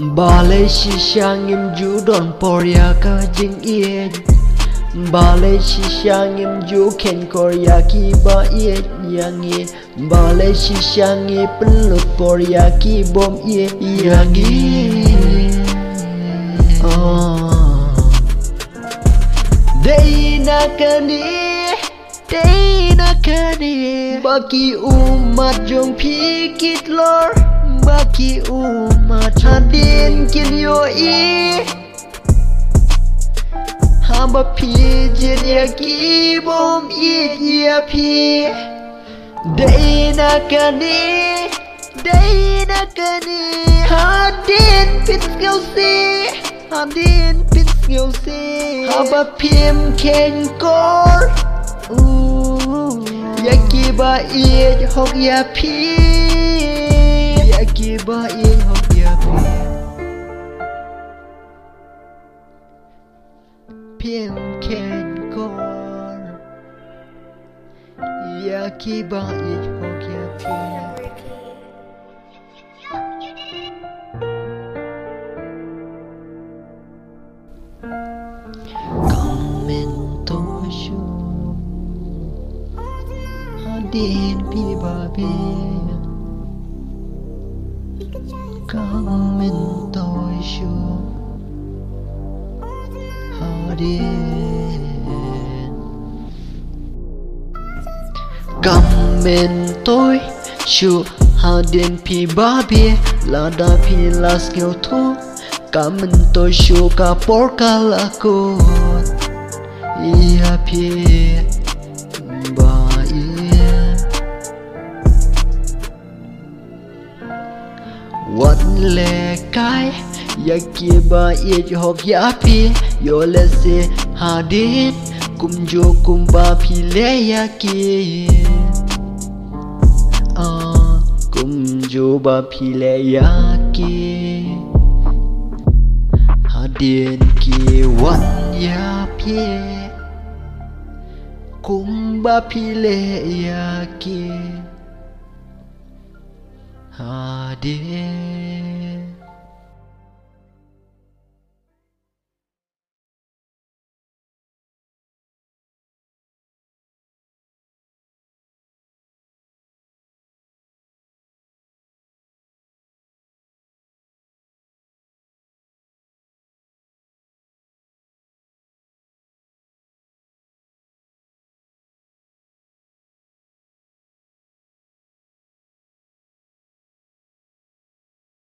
Ba lê chi sang im du đòn poria ka jing yên. Ba lê chi sang im du ken korea ki ba yên yang ye. Ba lê chi sang ye pelut poria ki bom ye yang ye. Day nakani bagi umat jong pikit lor. Bagi umat hadin kin yo i hamba pijin ya ki bom i ya pi. Day nakani hadin pit skill si hadin pit skill si hamba pim ken kor ya ki ba i hok ya pi. Akiba in hok ya pim ken kor Yakiba in hok ya Commento shu Hadin pi babe Comment tôi shu hadin Comment tôi shu hadin pi babi lada pi las kêu thu Comment tôi shu ka porka lakot ia pi ba Wat le kai Yakiba it hok ya pi yo le se hadin kumjo kumba pi le yaki kumjo ba pi le yaki hadin ki wan ya pi kumba pi le yaki hadin